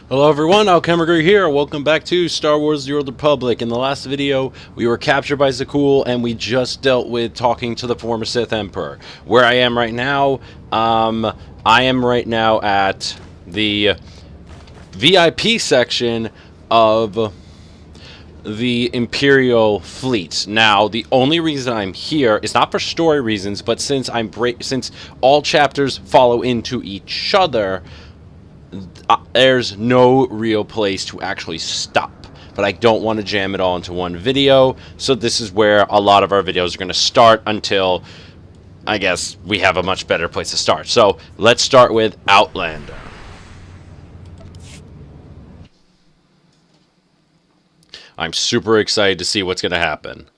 Hello everyone, Alchemicgree here. Welcome back to Star Wars The Old Republic. In the last video, we were captured by Zakuul and we just dealt with talking to the former Sith Emperor. Where I am right now, I am right now at the VIP section of the Imperial fleet. Now, the only reason I'm here is not for story reasons, but since since all chapters follow into each other, there's no real place to actually stop. But I don't want to jam it all into one video, so this is where a lot of our videos are going to start until, I guess, we have a much better place to start. So, let's start with Outlander. I'm super excited to see what's going to happen.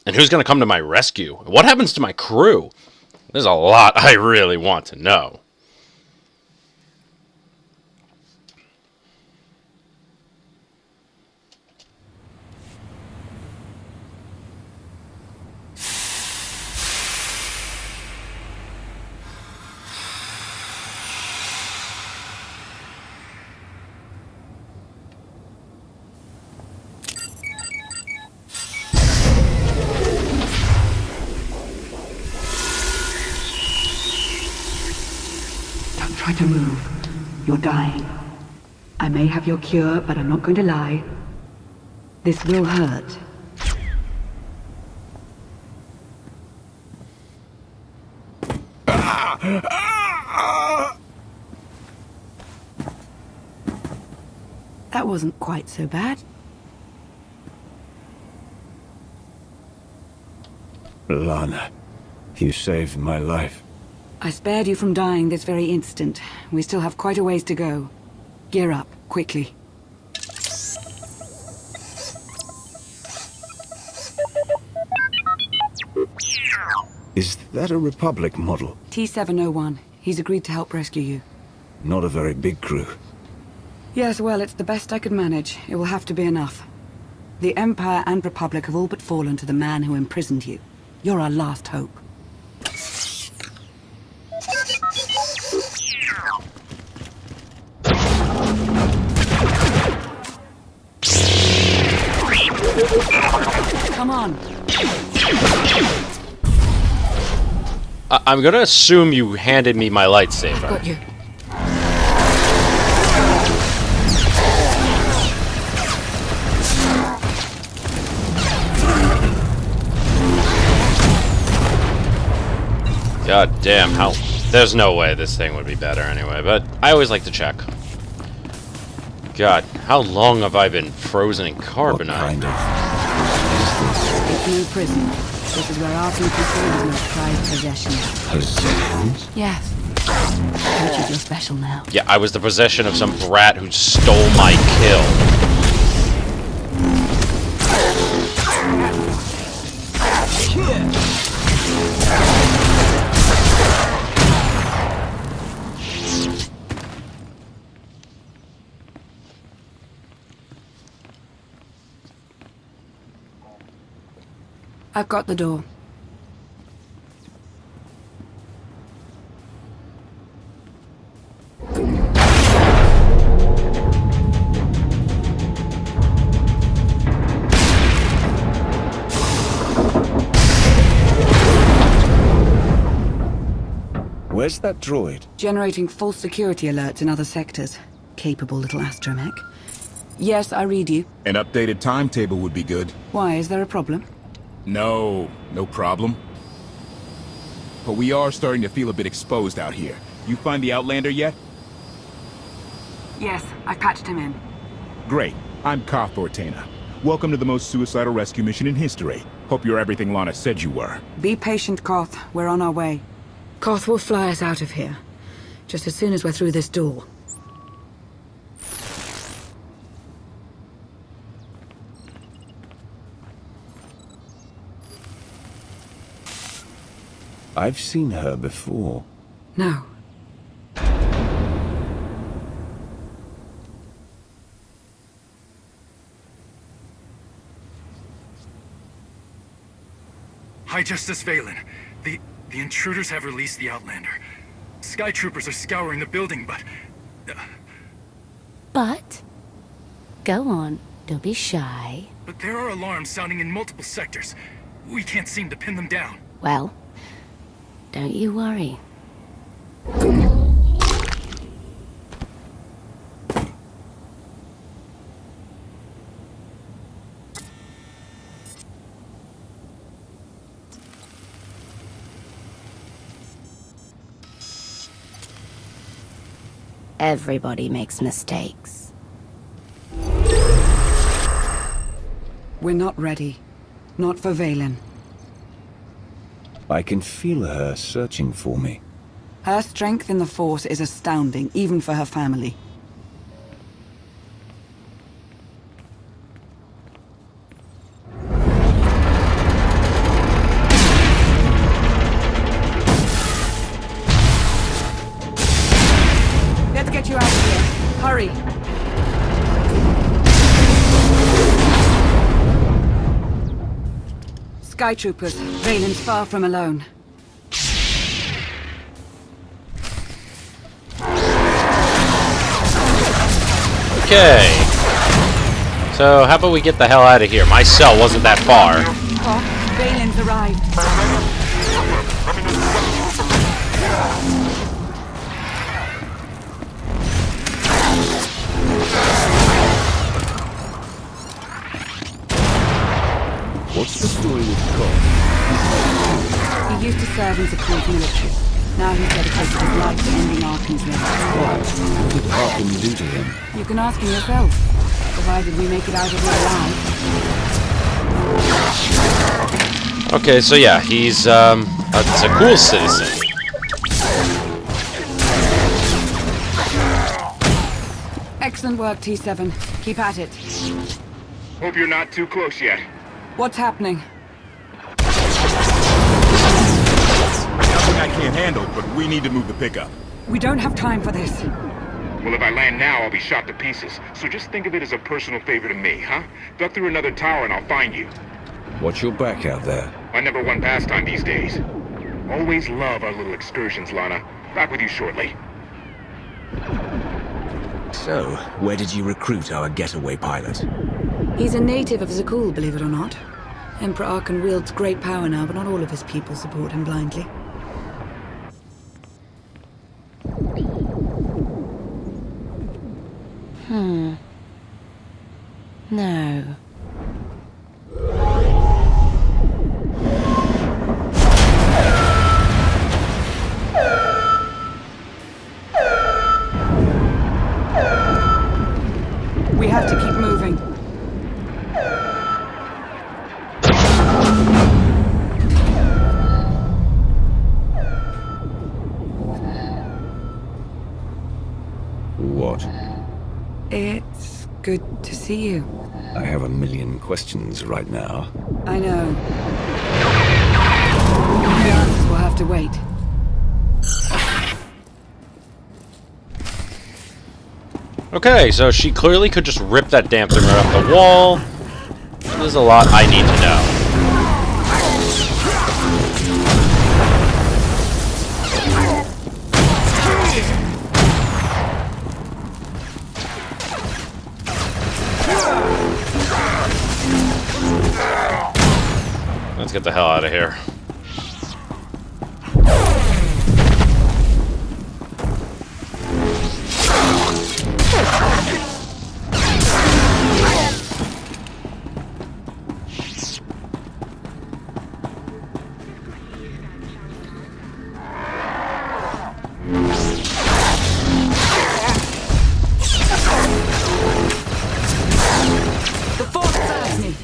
And who's going to come to my rescue? What happens to my crew? There's a lot I really want to know. Try to move. You're dying. I may have your cure, but I'm not going to lie. This will hurt. That wasn't quite so bad. Lana, you saved my life. I spared you from dying this very instant. We still have quite a ways to go. Gear up, quickly. Is that a Republic model? T-701. He's agreed to help rescue you. Not a very big crew. Yes, well, it's the best I could manage. It will have to be enough. The Empire and Republic have all but fallen to the man who imprisoned you. You're our last hope. Come on. I'm gonna assume you handed me my lightsaber. Got you. God damn, how... There's no way this thing would be better anyway, but I always like to check. God, how long have I been frozen in carbonite? What kind of... It's no prison. This is where our people hold most prized possessions. Possessions? Yes. Richard, you're special now. Yeah, I was the possession of some brat who stole my kill. I've got the door. Where's that droid? Generating false security alerts in other sectors. Capable little astromech. Yes, I read you. An updated timetable would be good. Why, is there a problem? No problem. But we are starting to feel a bit exposed out here. You find the Outlander yet? Yes, I patched him in. Great. I'm Koth Ortana. Welcome to the most suicidal rescue mission in history. Hope you're everything Lana said you were. Be patient, Koth. We're on our way. Koth will fly us out of here. Just as soon as we're through this door. I've seen her before. No. High Justice Valen, the The intruders have released the Outlander. Sky troopers are scouring the building, but... But? Go on, don't be shy. But there are alarms sounding in multiple sectors. We can't seem to pin them down. Well, don't you worry. Everybody makes mistakes. We're not ready. Not for Valen. I can feel her searching for me. Her strength in the Force is astounding, even for her family. Let's get you out of here. Hurry! Sky troopers, Valen's far from alone. Okay. So, how about we get the hell out of here? My cell wasn't that far. Oh, Valen's arrived. What's the story with Cobb? He used to serve in Zakuul's military. Now he's dedicated his life to ending Arkan's reign. What did Arkan do to him? You can ask him yourself, provided we make it out of here alive. Okay, so yeah, he's a Zakuul citizen. Excellent work, T7. Keep at it. Hope you're not too close yet. What's happening? Nothing I can't handle, but we need to move the pickup. We don't have time for this. Well, if I land now, I'll be shot to pieces. So just think of it as a personal favor to me, huh? Duck through another tower and I'll find you. Watch your back out there. My number one pastime these days. Always love our little excursions, Lana. Back with you shortly. So, where did you recruit our getaway pilot? He's a native of Zakuul, believe it or not. Emperor Arkan wields great power now, but not all of his people support him blindly. No. We have to keep moving. What? It's good to see you. I have a million questions right now. I know. The answers will have to wait. Okay, so she clearly could just rip that damn thing right off the wall. There's a lot I need to know. Let's get the hell out of here. The Force serves me.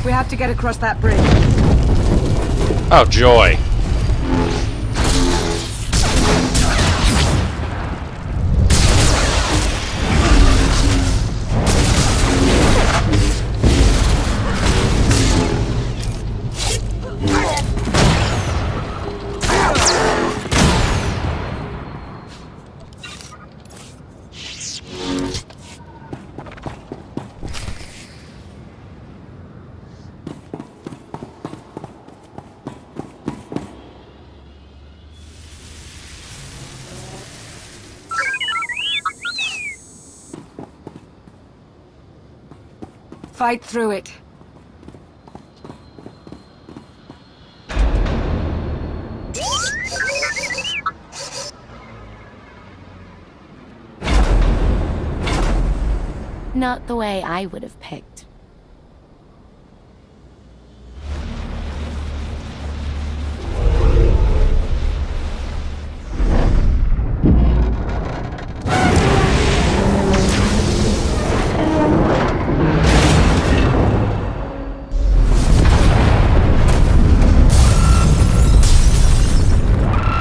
We have to get across that bridge. Oh, joy. Fight through it. Not the way I would have picked.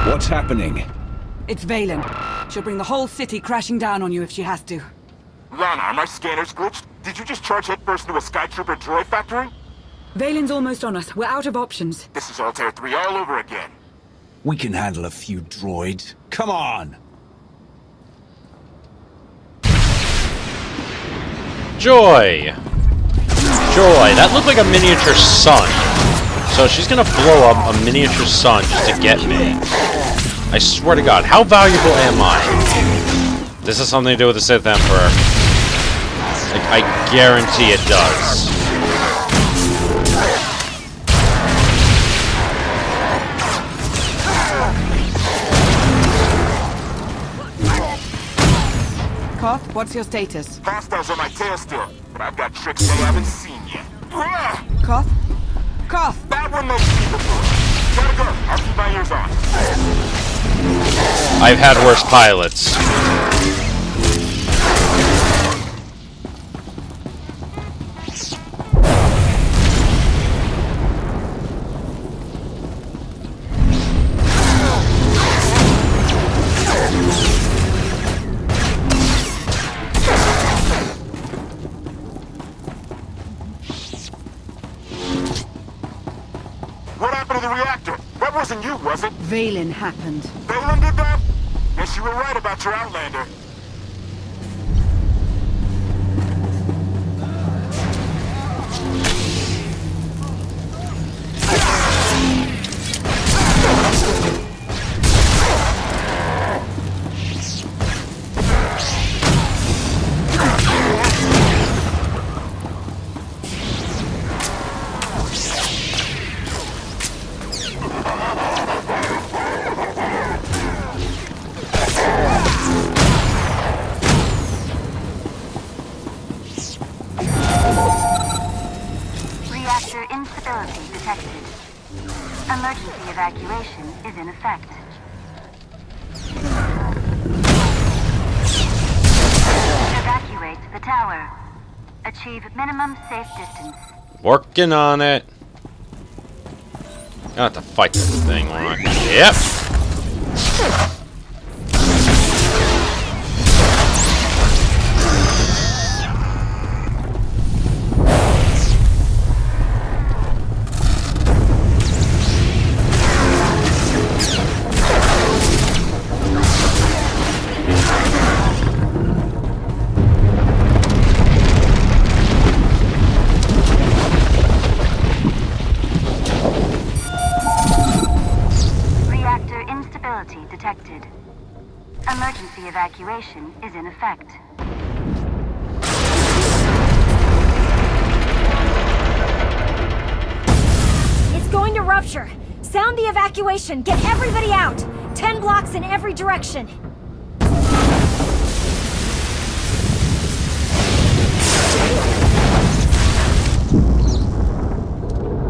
What's happening? It's Valen. She'll bring the whole city crashing down on you if she has to. Lana, are my scanners glitched? Did you just charge headfirst into a Skytrooper droid factory? Valen's almost on us. We're out of options. This is Altair 3 all over again. We can handle a few droids. Come on! Joy! Joy, that looked like a miniature sun. So she's gonna blow up a miniature sun just to get me. I swear to God, how valuable am I? This has something to do with the Sith Emperor. Like, I guarantee it does. Koth, what's your status? Hostiles on my tail still, but I've got tricks they haven't seen yet. Koth? Koth! That one they've seen before. Gotta go. I'll keep my ears on. I've had worse pilots. What happened to the reactor? That wasn't you, was it? Valen happened. Valen did that? Guess you were right about your Outlander. Reactor instability detected. Emergency evacuation is in effect. Evacuate the tower. Achieve minimum safe distance. Working on it. Gonna have to fight this thing, won't I? Yep. Detected. Emergency evacuation is in effect. It's going to rupture. Sound the evacuation. Get everybody out. 10 blocks in every direction.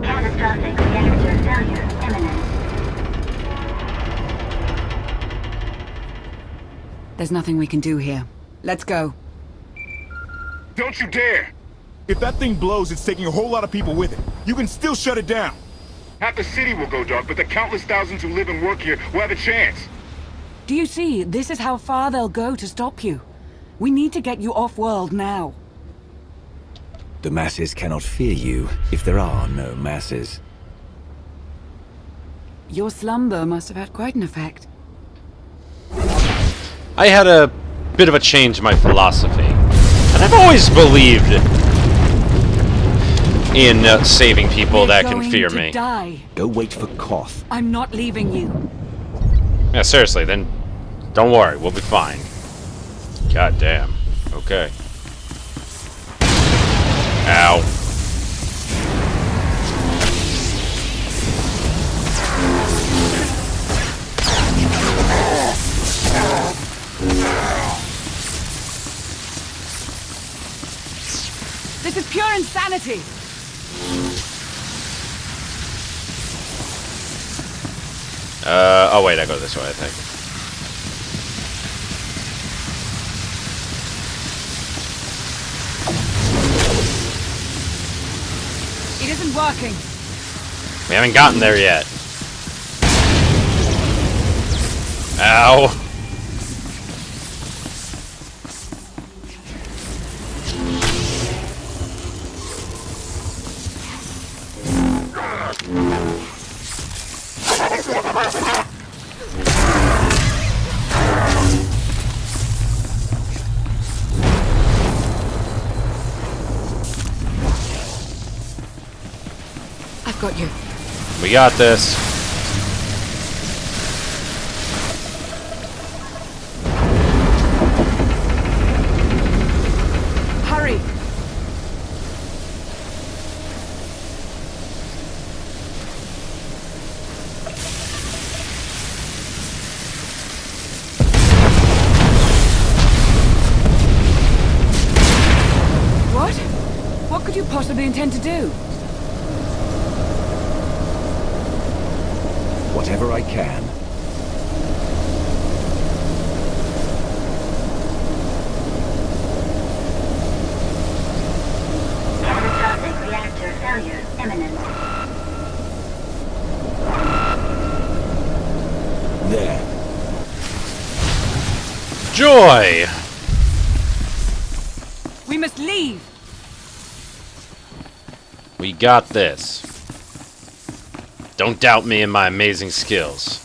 Catastrophic reactor failure imminent. There's nothing we can do here. Let's go. Don't you dare! If that thing blows, it's taking a whole lot of people with it. You can still shut it down. Half the city will go dark, but the countless thousands who live and work here will have a chance. Do you see? This is how far they'll go to stop you. We need to get you off-world now. The masses cannot fear you if there are no masses. Your slumber must have had quite an effect. I had a bit of a change in my philosophy. And I've always believed in saving people that can fear me. Die. Go wait for Koth. I'm not leaving you. Yeah, seriously, then don't worry, we'll be fine. God damn. Okay. Ow. This is pure insanity! Oh wait, I go this way, I think. It isn't working. We haven't gotten there yet. Ow. I've got you. We got this. Hurry! What? What could you possibly intend to do? Whatever I can. Catastrophic reactor failure imminent. There. Joy! We must leave! We got this. Don't doubt me and my amazing skills.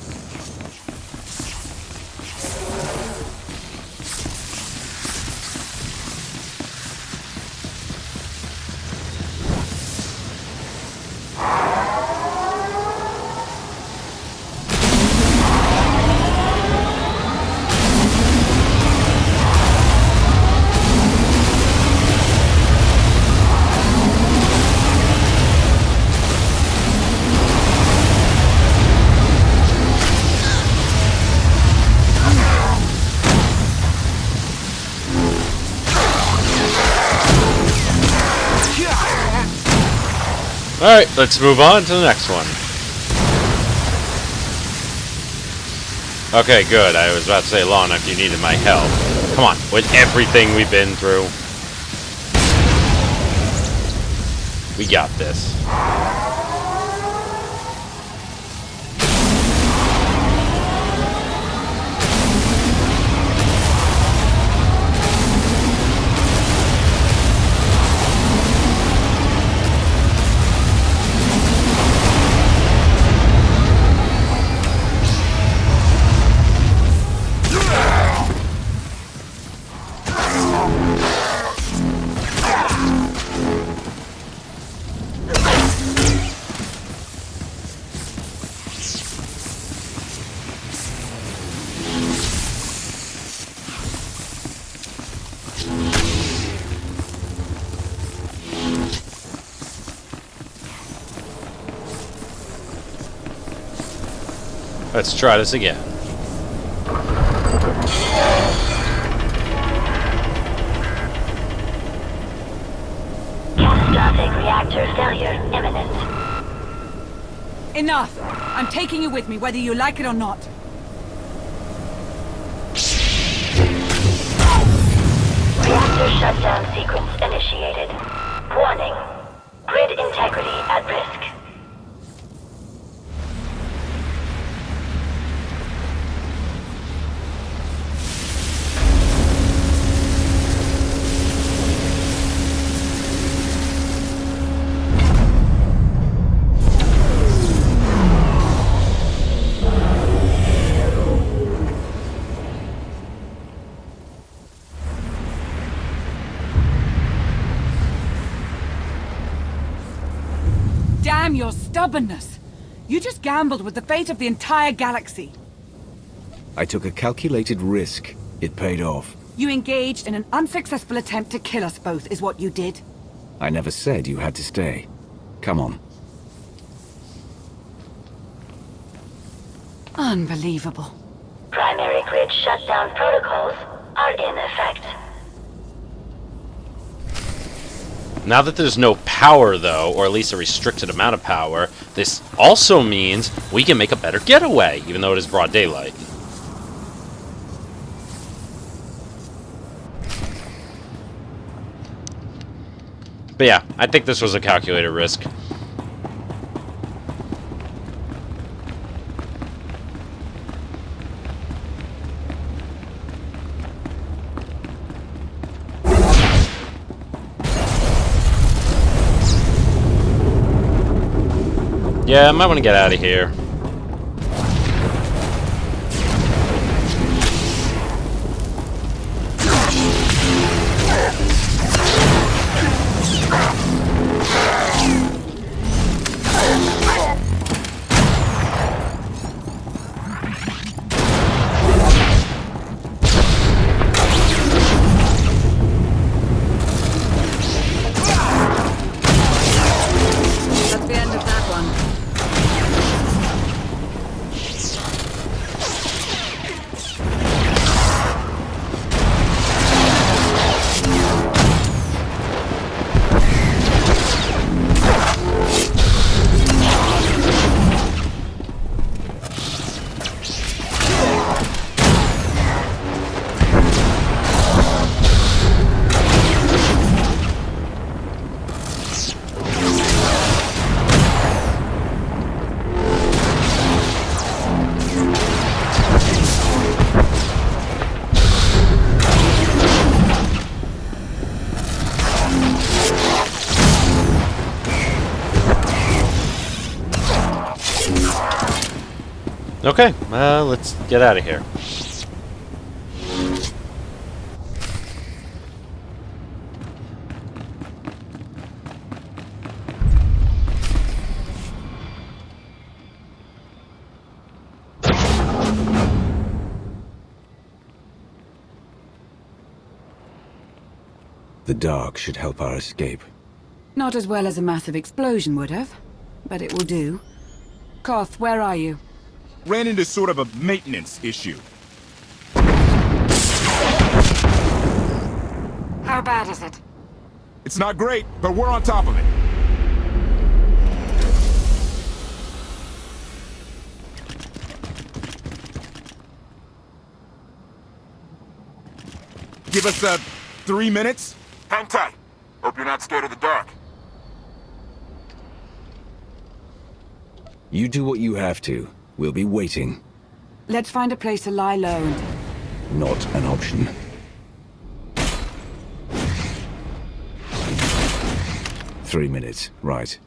Alright, let's move on to the next one. Okay, good. I was about to say, Lana, if you needed my help. Come on, with everything we've been through. We got this. Let's try this again. Catastrophic reactor failure imminent. Enough! I'm taking you with me, whether you like it or not. Reactor shutdown sequence initiated. Warning. Grid integrity at risk. Damn your stubbornness! You just gambled with the fate of the entire galaxy. I took a calculated risk. It paid off. You engaged in an unsuccessful attempt to kill us both, is what you did. I never said you had to stay. Come on. Unbelievable. Primary grid shutdown protocols are in effect. Now that there's no power, though, or at least a restricted amount of power, this also means we can make a better getaway, even though it is broad daylight. But yeah, I think this was a calculated risk. Yeah, I might want to get out of here. That's the end of that one. Okay, let's get out of here. The dark should help our escape. Not as well as a massive explosion would have, but it will do. Koth, where are you? Ran into sort of a maintenance issue. How bad is it? It's not great, but we're on top of it. Give us, 3 minutes? Hang tight. Hope you're not scared of the dark. You do what you have to. We'll be waiting. Let's find a place to lie low and... Not an option. Three minutes, right.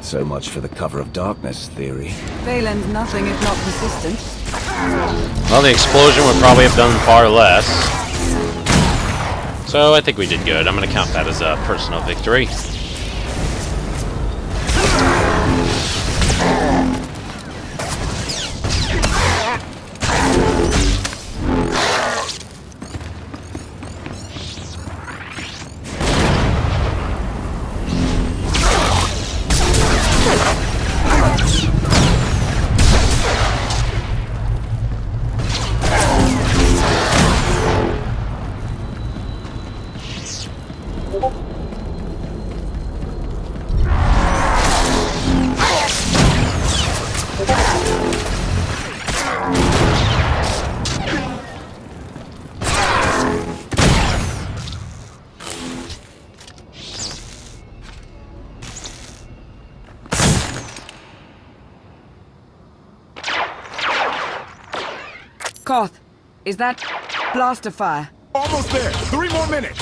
So much for the cover of darkness theory. Valen's nothing if not persistent. Well, the explosion would probably have done far less. So I think we did good. I'm going to count that as a personal victory. Koth, is that blaster fire? Almost there. 3 more minutes.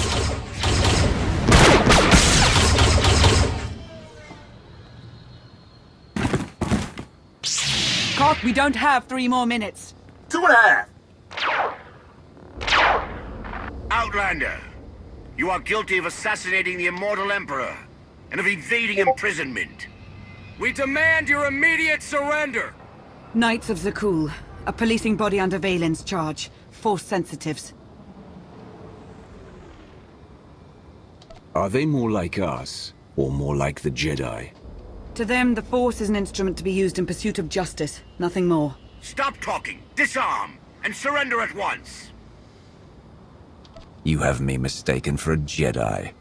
Koth, we don't have 3 more minutes. 2.5. Outlander, you are guilty of assassinating the immortal Emperor and of evading imprisonment. We demand your immediate surrender! Knights of Zakuul, a policing body under Valen's charge. Force sensitives. Are they more like us, or more like the Jedi? To them, the Force is an instrument to be used in pursuit of justice, nothing more. Stop talking, disarm, and surrender at once! You have me mistaken for a Jedi.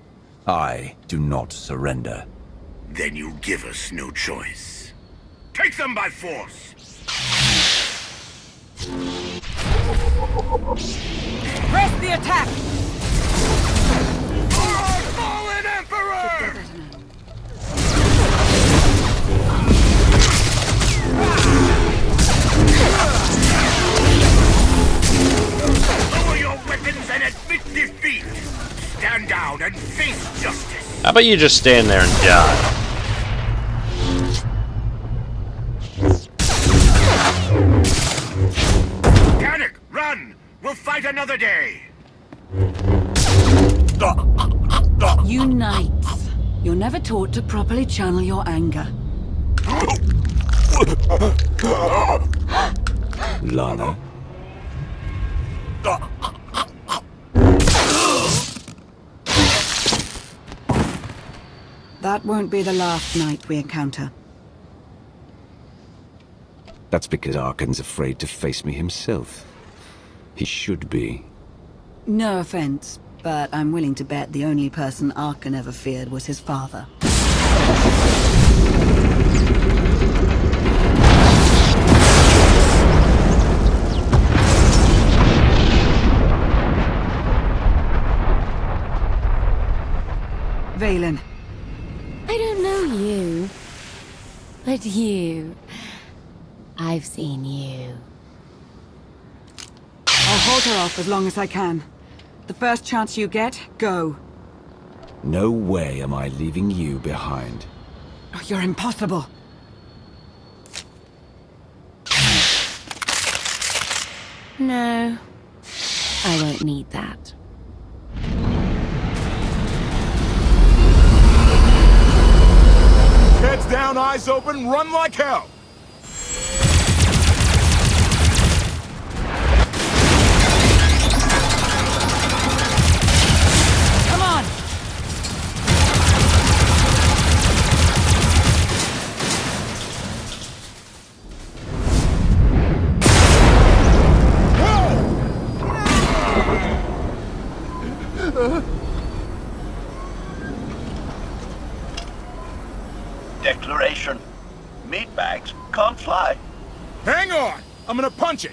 I do not surrender. Then you give us no choice. Take them by force! Press the attack! For our fallen Emperor! Lower your weapons and admit defeat! Stand down and face justice! How about you just stand there and die? Panic! Run! We'll fight another day! You knights, you're never taught to properly channel your anger. Lana? That won't be the last knight we encounter. That's because Arkan's afraid to face me himself. He should be. No offense, but I'm willing to bet the only person Arkan ever feared was his father. Valen. I don't know you. But you... I've seen you. I'll hold her off as long as I can. The first chance you get, go. No way am I leaving you behind. Oh, you're impossible. No. I won't need that. Heads down, eyes open, run like hell! Come on! Declaration. Meatbags can't fly. Hang on! I'm gonna punch it!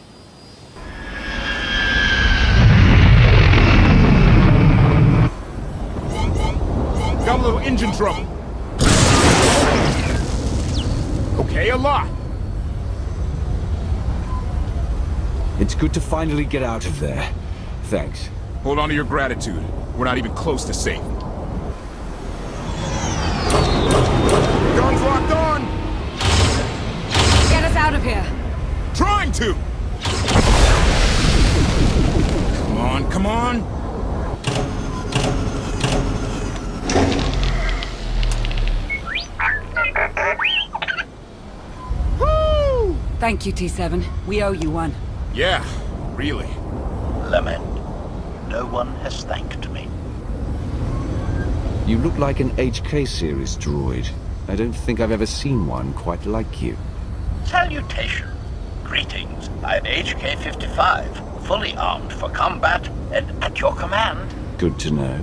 Got a little engine trouble. Okay, a lot. It's good to finally get out of there. Thanks. Hold on to your gratitude. We're not even close to safe. Guns locked on! Get us out of here! Trying to! Come on, come on! Woo! Thank you, T7. We owe you one. Yeah, really. Lament. No one has thanked me. You look like an HK series droid. I don't think I've ever seen one quite like you. Salutation. Greetings. I'm HK-55, fully armed for combat and at your command. Good to know.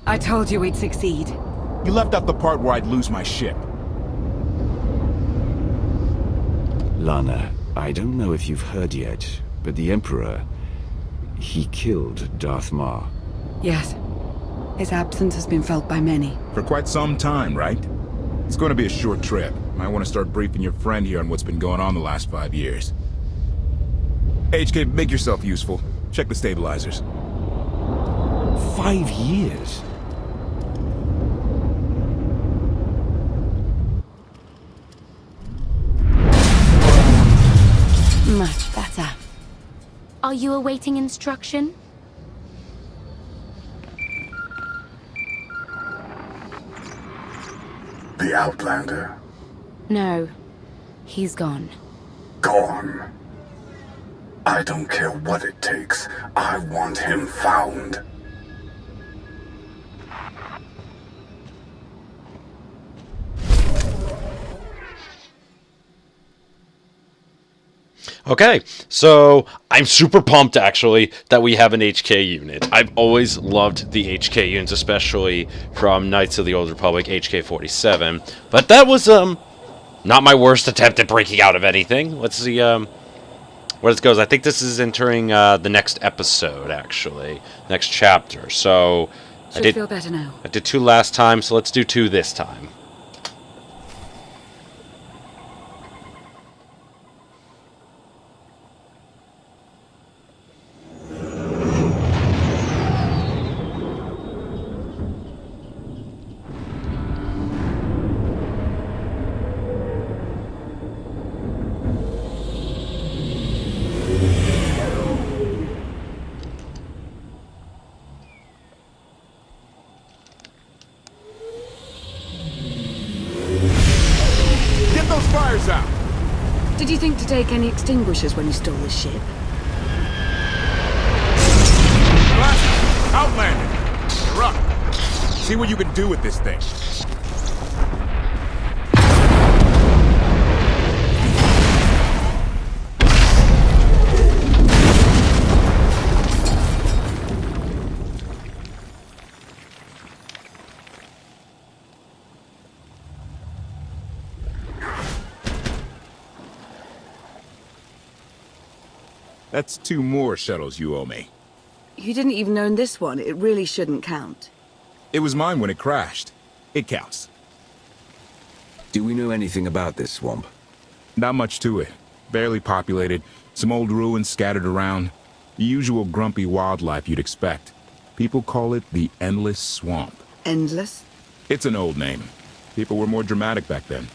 I told you we'd succeed. You left out the part where I'd lose my ship. Lana, I don't know if you've heard yet, but the Emperor... he killed Darth Maul. Yes. His absence has been felt by many. For quite some time, right? It's going to be a short trip. I want to start briefing your friend here on what's been going on the last 5 years. HK, make yourself useful. Check the stabilizers. 5 years? Are you awaiting instruction? The Outlander. No. He's gone. Gone. I don't care what it takes. I want him found. Okay, so I'm super pumped actually that we have an HK unit. I've always loved the HK units, especially from Knights of the Old Republic HK-47. But that was not my worst attempt at breaking out of anything. Let's see where this goes. I think this is entering the next episode actually, next chapter. So Should feel better now. I did 2 last time, so let's do 2 this time. Fires out! Did you think to take any extinguishers when you stole this ship? Outlander! You're up! See what you can do with this thing. That's 2 more shuttles you owe me. You didn't even own this one. It really shouldn't count. It was mine when it crashed. It counts. Do we know anything about this swamp? Not much to it. Barely populated, some old ruins scattered around. The usual grumpy wildlife you'd expect. People call it the Endless Swamp. Endless? It's an old name. People were more dramatic back then.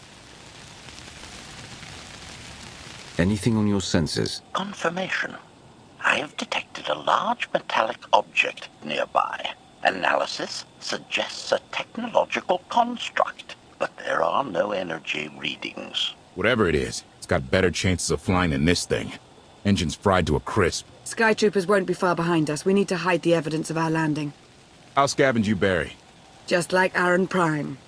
Anything on your sensors? Confirmation. I have detected a large metallic object nearby. Analysis suggests a technological construct, but there are no energy readings. Whatever it is, it's got better chances of flying than this thing. Engine's fried to a crisp. Sky troopers won't be far behind us. We need to hide the evidence of our landing. I'll scavenge you, Barry. Just like Aaron Prime.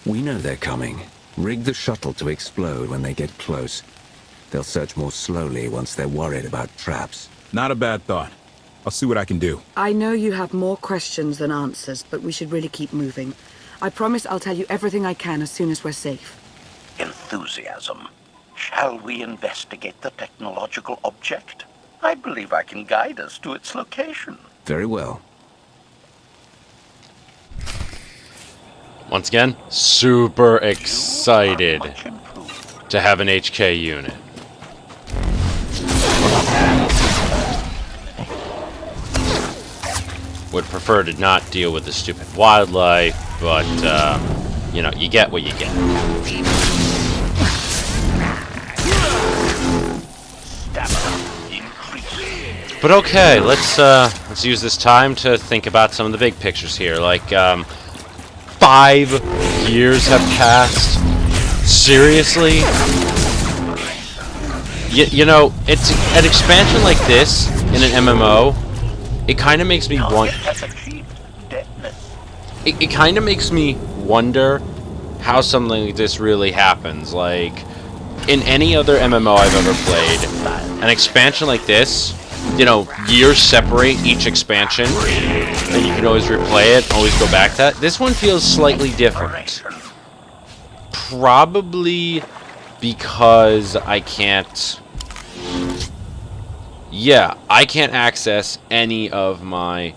We know they're coming. Rig the shuttle to explode when they get close. They'll search more slowly once they're worried about traps. Not a bad thought. I'll see what I can do. I know you have more questions than answers, but we should really keep moving. I promise I'll tell you everything I can as soon as we're safe. Enthusiasm. Shall we investigate the technological object? I believe I can guide us to its location. Very well. Once again, super excited to have an HK unit. Would prefer to not deal with the stupid wildlife, but, you know, you get what you get. But okay, let's use this time to think about some of the big pictures here. Like, 5 years have passed. Seriously? You know, it's an expansion like this in an MMO. It kind of makes me want. It kind of makes me wonder how something like this really happens. Like, in any other MMO I've ever played, an expansion like this, you know, years separate each expansion, and you can always replay it, always go back to that. This one feels slightly different. Probably because I can't... Yeah, I can't access any of my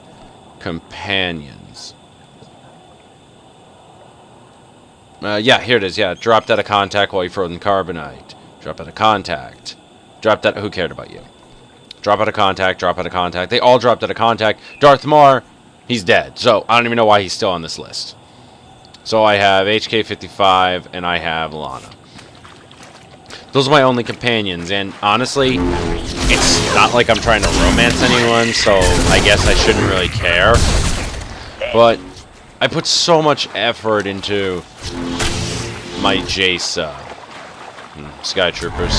companions. Yeah, here it is. Yeah, dropped out of contact while you frozen carbonite. Drop out of contact. Dropped out. Who cared about you? Drop out of contact. Drop out of contact. They all dropped out of contact. Darth Maul, he's dead. So I don't even know why he's still on this list. So I have HK-55 and I have Lana. Those are my only companions, and honestly, it's not like I'm trying to romance anyone, so I guess I shouldn't really care. But I put so much effort into my Jace Sky Troopers.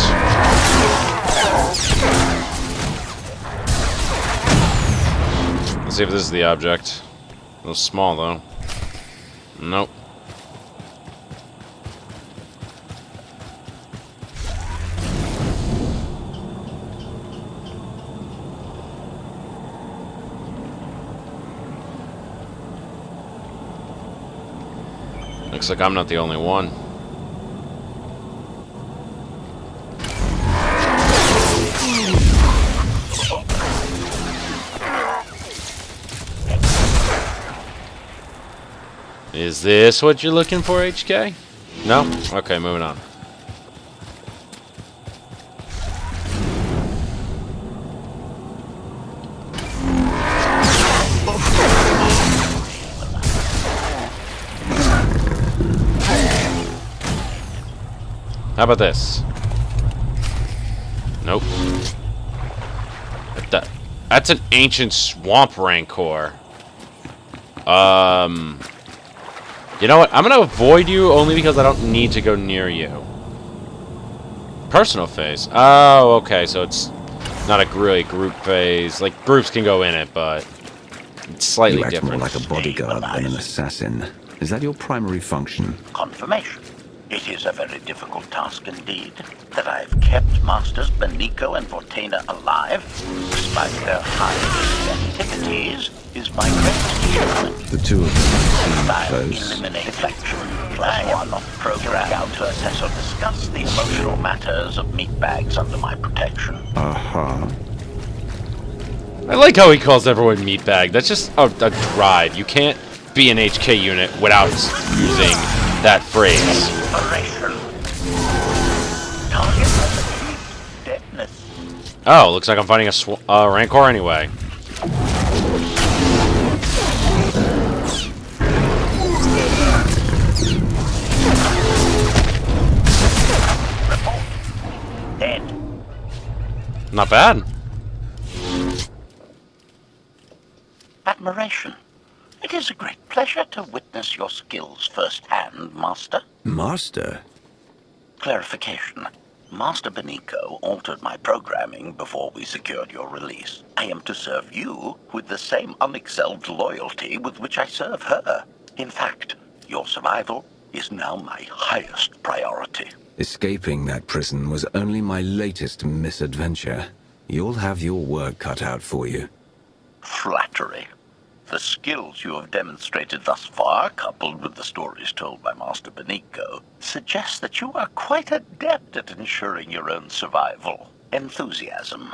Let's see if this is the object. A little small, though. Nope. Looks like I'm not the only one. Is this what you're looking for, HK? No? Okay, moving on. How about this? Nope. That's an ancient swamp rancor. You know what? I'm gonna avoid you only because I don't need to go near you. Personal phase. Oh, okay. So it's not a really group phase. Like, groups can go in it, but it's slightly different. You act more like a bodyguard than an assassin. Is that your primary function? Confirmation. It is a very difficult task indeed. That I've kept Masters Beniko and Vortena alive, despite their high activities, is my greatest achievement. The two of them seem close. Eliminate deflection. I am not programmed to assess or discuss the emotional matters of meatbags under my protection. Uh-huh. I like how he calls everyone meatbag. That's just a drive. You can't be an HK unit without using that phrase. Oh, looks like I'm fighting a Rancor anyway. Dead. Not bad. Admiration. It is a great pleasure to witness your skills firsthand, Master. Master? Clarification. Master Beniko altered my programming before we secured your release. I am to serve you with the same unexcelled loyalty with which I serve her. In fact, your survival is now my highest priority. Escaping that prison was only my latest misadventure. You'll have your work cut out for you. Flattery. The skills you have demonstrated thus far, coupled with the stories told by Master Beniko, suggest that you are quite adept at ensuring your own survival. Enthusiasm.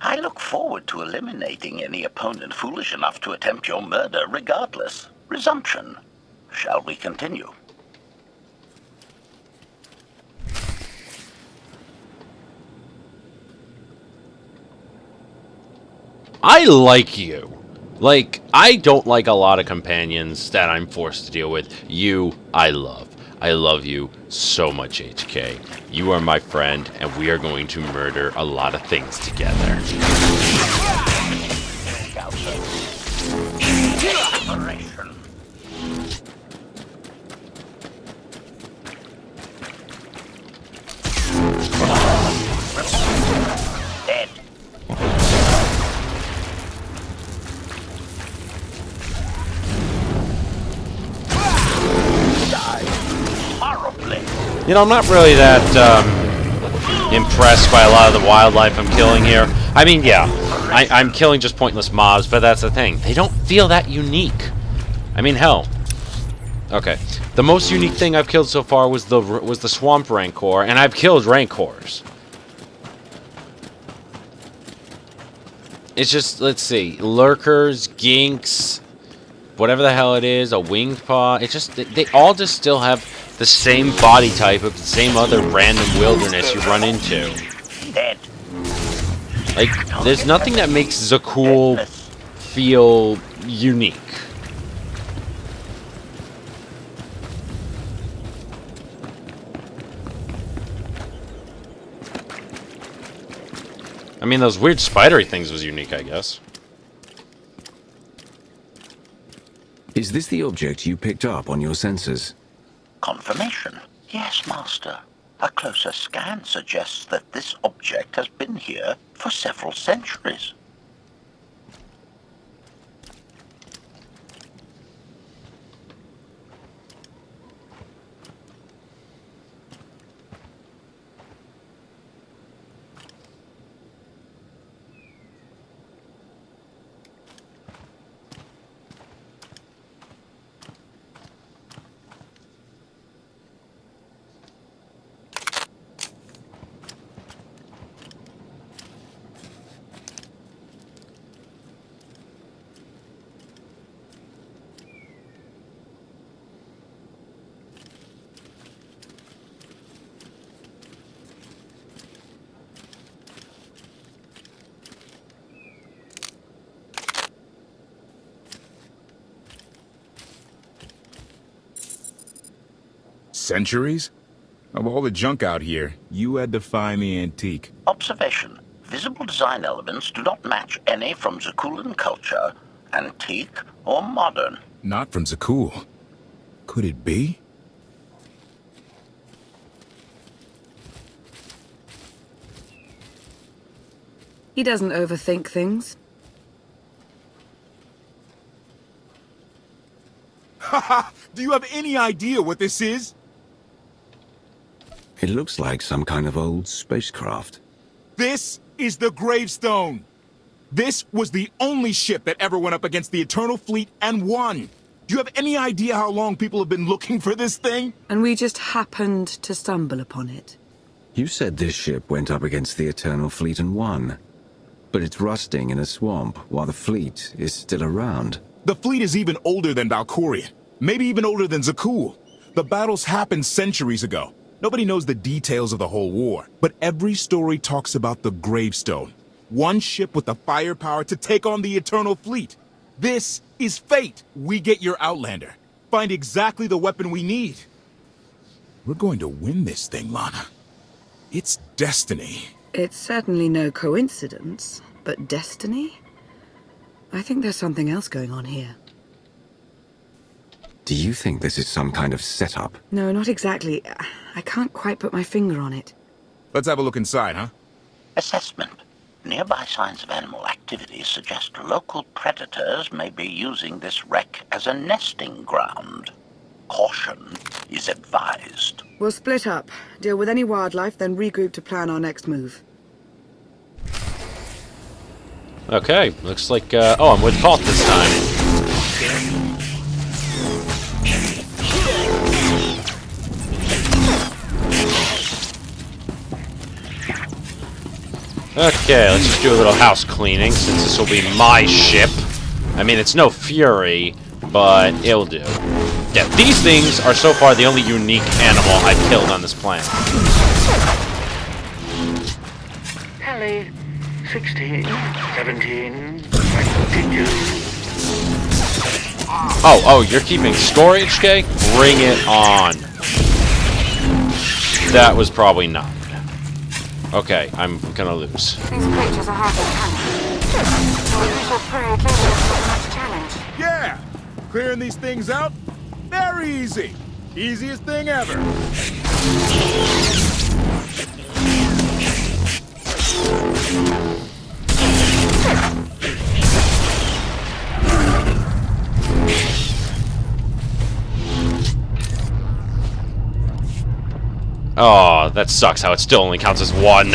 I look forward to eliminating any opponent foolish enough to attempt your murder regardless. Resumption. Shall we continue? I like you. Like, I don't like a lot of companions that I'm forced to deal with. You, I love. I love you so much, HK. You are my friend, and we are going to murder a lot of things together. You know, I'm not really that impressed by a lot of the wildlife I'm killing here. I mean, yeah, I'm killing just pointless mobs, but that's the thing. They don't feel that unique. I mean, hell. Okay, the most unique thing I've killed so far was the Swamp Rancor, and I've killed Rancors. It's just, let's see, lurkers, ginks, whatever the hell it is, a winged paw. It's just, they all just still have the same body type of the same other random wilderness you run into. Like, there's nothing that makes Zakuul feel unique. I mean, those weird spidery things was unique, I guess. Is this the object you picked up on your sensors? Confirmation. Yes, Master. A closer scan suggests that this object has been here for several centuries. Centuries? Of all the junk out here, you had to find the antique. Observation. Visible design elements do not match any from Zakuulan culture, antique or modern. Not from Zakuul. Could it be? He doesn't overthink things. Haha! Do you have any idea what this is? It looks like some kind of old spacecraft. This is the Gravestone. This was the only ship that ever went up against the Eternal Fleet and won. Do you have any idea how long people have been looking for this thing? And we just happened to stumble upon it. You said this ship went up against the Eternal Fleet and won. But it's rusting in a swamp while the fleet is still around. The fleet is even older than Valkyrian. Maybe even older than Zakuul. The battles happened centuries ago. Nobody knows the details of the whole war, but every story talks about the Gravestone. One ship with the firepower to take on the Eternal Fleet. This is fate. We get your Outlander. Find exactly the weapon we need. We're going to win this thing, Lana. It's destiny. It's certainly no coincidence, but destiny? I think there's something else going on here. Do you think this is some kind of setup? No, not exactly. I can't quite put my finger on it. Let's have a look inside, huh? Assessment. Nearby signs of animal activity suggest local predators may be using this wreck as a nesting ground. Caution is advised. We'll split up, deal with any wildlife, then regroup to plan our next move. Okay, looks like, oh, I'm with Colt this time. Okay, let's just do a little house cleaning, since this will be my ship. I mean, it's no Fury, but it'll do. Yeah, these things are so far the only unique animal I've killed on this planet. Ellie, 16, 17, 22. Oh, you're keeping score, HK? Bring it on. That was probably not. Okay, I'm gonna lose. These creatures are hardly cunning. Your usual prey clearly isn't much challenge. Yeah! Clearing these things out? Very easy. Easiest thing ever. Oh, that sucks how it still only counts as one.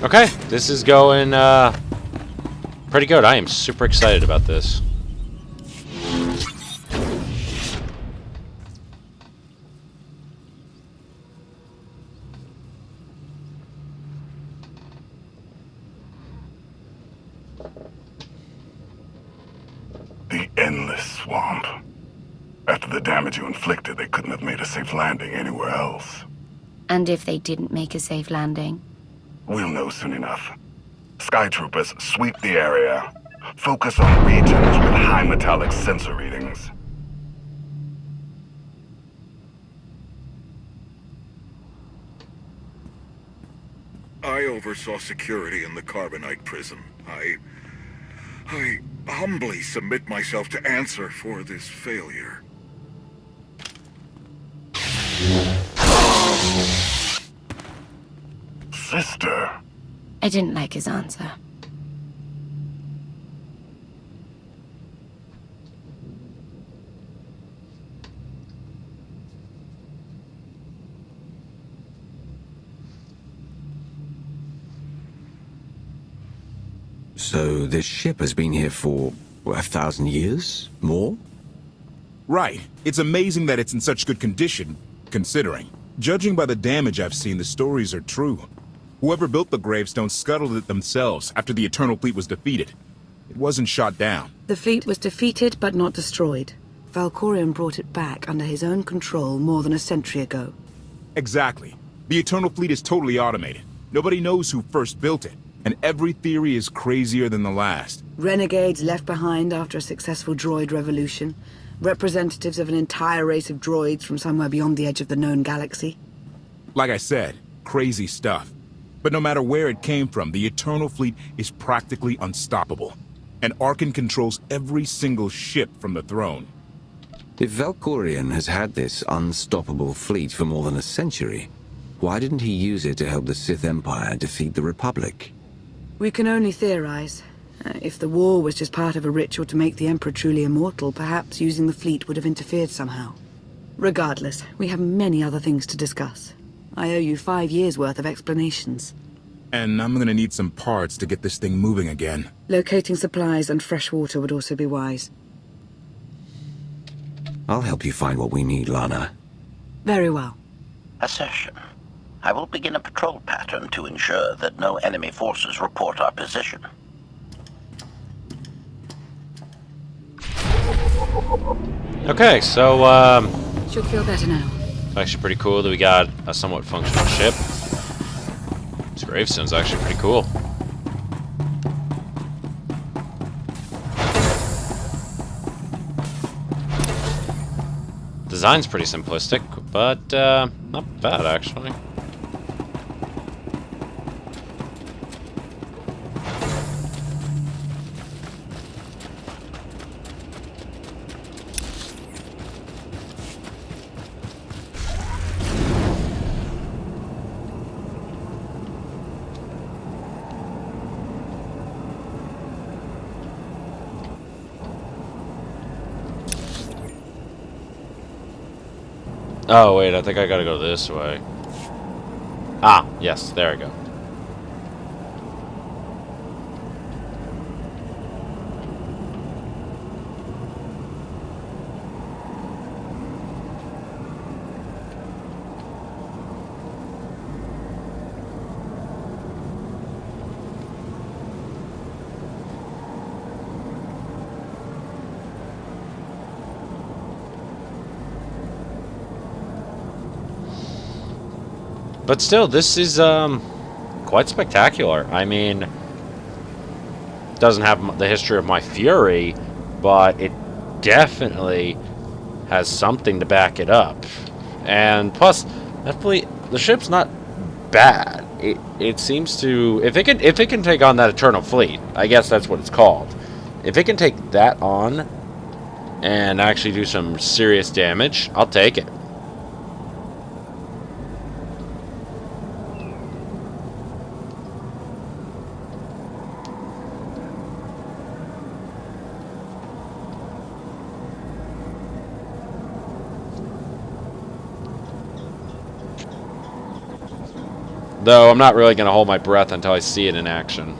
Okay, this is going pretty good. I am super excited about this. The endless swamp. After the damage you inflicted, they couldn't have made a safe landing anywhere else. And if they didn't make a safe landing? We'll know soon enough. Skytroopers, sweep the area. Focus on regions with high metallic sensor readings. I oversaw security in the carbonite prison. I humbly submit myself to answer for this failure. Sister. I didn't like his answer. So this ship has been here for 1,000 years? More? Right. It's amazing that it's in such good condition, considering. Judging by the damage I've seen, the stories are true. Whoever built the Gravestone scuttled it themselves after the Eternal Fleet was defeated. It wasn't shot down. The fleet was defeated but not destroyed. Valkorion brought it back under his own control more than a century ago. Exactly. The Eternal Fleet is totally automated. Nobody knows who first built it, and every theory is crazier than the last. Renegades left behind after a successful droid revolution. Representatives of an entire race of droids from somewhere beyond the edge of the known galaxy. Like I said, crazy stuff. But no matter where it came from, the Eternal Fleet is practically unstoppable. And Arkan controls every single ship from the throne. If Valkorion has had this unstoppable fleet for more than a century, why didn't he use it to help the Sith Empire defeat the Republic? We can only theorize. If the war was just part of a ritual to make the Emperor truly immortal, perhaps using the fleet would have interfered somehow. Regardless, we have many other things to discuss. I owe you 5 years' worth of explanations. And I'm gonna need some parts to get this thing moving again. Locating supplies and fresh water would also be wise. I'll help you find what we need, Lana. Very well. Assertion. I will begin a patrol pattern to ensure that no enemy forces report our position. Okay, so, Should feel better now. it's actually pretty cool that we got a somewhat functional ship. This Gravestone's actually pretty cool. Design's pretty simplistic, but, not bad, actually. Oh, wait, I think I gotta go this way. Ah, yes, there we go. But still, this is quite spectacular. I mean, doesn't have the history of my Fury, but it definitely has something to back it up. And plus, definitely, the ship's not bad. It seems to, if it can take on that Eternal Fleet, I guess that's what it's called. If it can take that on and actually do some serious damage, I'll take it. Though I'm not really going to hold my breath until I see it in action.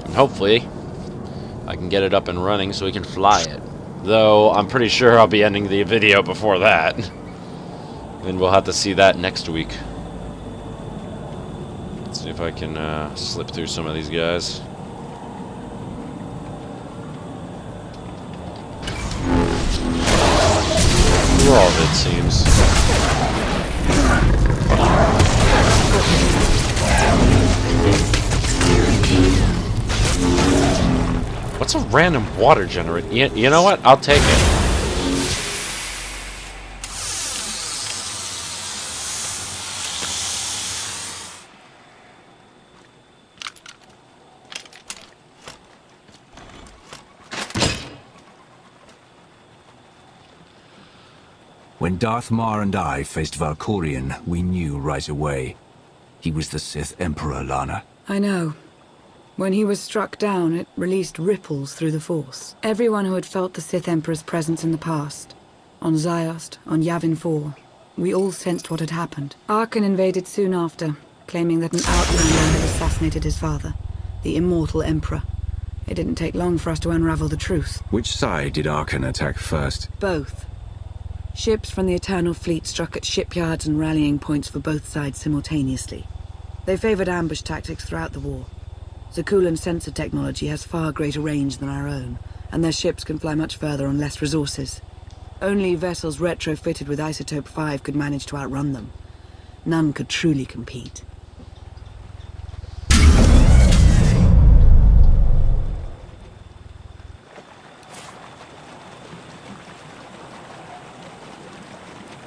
And hopefully, I can get it up and running so we can fly it. Though, I'm pretty sure I'll be ending the video before that. And we'll have to see that next week. Let's see if I can slip through some of these guys. All of it seems. What's a random water generator? You know what? I'll take it. When Darth Mar and I faced Valkorion, we knew right away. He was the Sith Emperor, Lana. I know. When he was struck down, it released ripples through the Force. Everyone who had felt the Sith Emperor's presence in the past, on Ziost, on Yavin 4, we all sensed what had happened. Arkan invaded soon after, claiming that an Outlander had assassinated his father, the immortal Emperor. It didn't take long for us to unravel the truth. Which side did Arkan attack first? Both. Ships from the Eternal Fleet struck at shipyards and rallying points for both sides simultaneously. They favored ambush tactics throughout the war. Zakuulan sensor technology has far greater range than our own, and their ships can fly much further on less resources. Only vessels retrofitted with Isotope 5 could manage to outrun them. None could truly compete.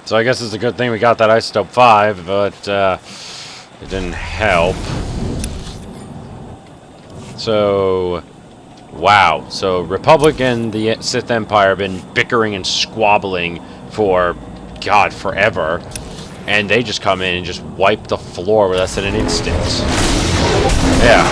So I guess it's a good thing we got that Isotope 5, but it didn't help. So, wow. So Republic and the Sith Empire have been bickering and squabbling for, God, forever. And they just come in and just wipe the floor with us in an instant. Yeah.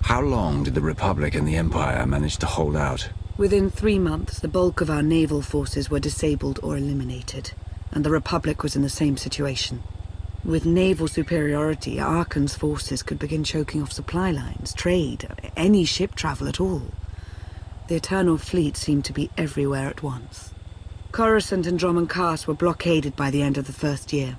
How long did the Republic and the Empire manage to hold out? Within 3 months, the bulk of our naval forces were disabled or eliminated, and the Republic was in the same situation. With naval superiority, Arkan's forces could begin choking off supply lines, trade, any ship travel at all. The Eternal Fleet seemed to be everywhere at once. Coruscant and Dromund Kaas were blockaded by the end of the first year.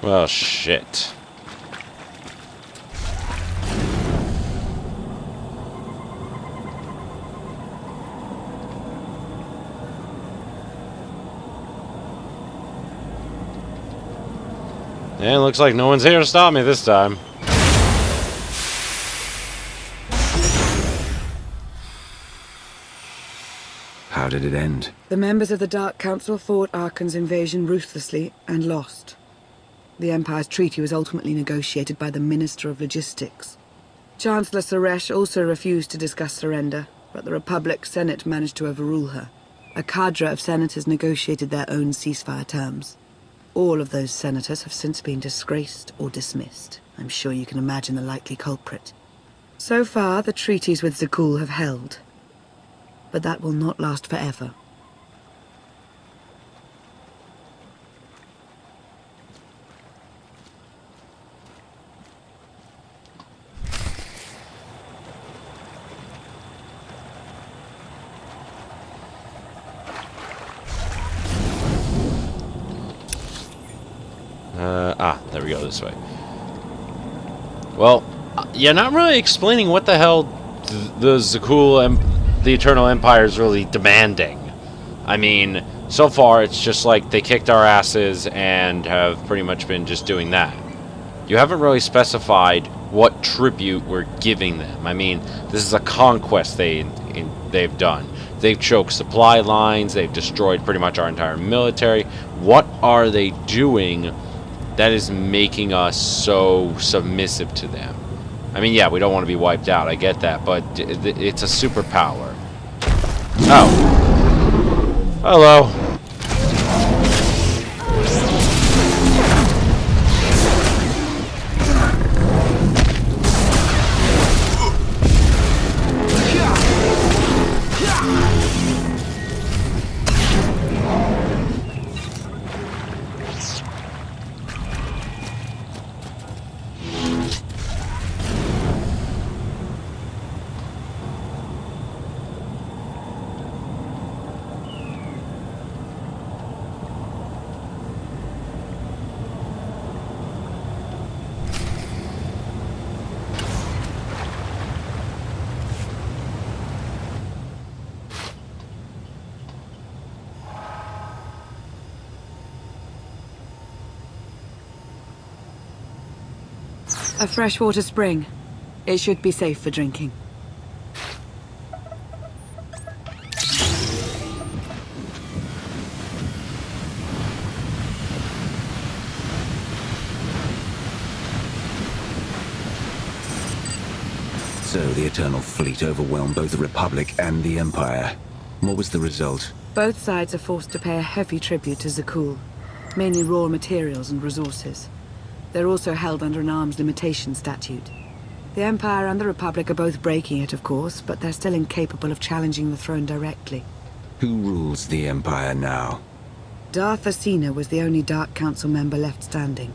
Well, shit. Yeah, it looks like no one's here to stop me this time. How did it end? The members of the Dark Council fought Arkan's invasion ruthlessly and lost. The Empire's treaty was ultimately negotiated by the Minister of Logistics. Chancellor Suresh also refused to discuss surrender, but the Republic Senate managed to overrule her. A cadre of senators negotiated their own ceasefire terms. All of those senators have since been disgraced or dismissed. I'm sure you can imagine the likely culprit. So far, the treaties with Zakuul have held. But that will not last forever. There we go, this way. Well, you're not really explaining what the hell the Zakuul and the Eternal Empire is really demanding. I mean, so far it's just like they kicked our asses and have pretty much been just doing that. You haven't really specified what tribute we're giving them. I mean, this is a conquest they've done. They've choked supply lines, they've destroyed pretty much our entire military. What are they doing that is making us so submissive to them? I mean, yeah, we don't want to be wiped out, I get that, but it's a superpower. Oh. Hello. A freshwater spring. It should be safe for drinking. So the Eternal Fleet overwhelmed both the Republic and the Empire. What was the result? Both sides are forced to pay a heavy tribute to Zakuul, mainly raw materials and resources. They're also held under an arms limitation statute. The Empire and the Republic are both breaking it, of course, but they're still incapable of challenging the throne directly. Who rules the Empire now? Darth Asina was the only Dark Council member left standing.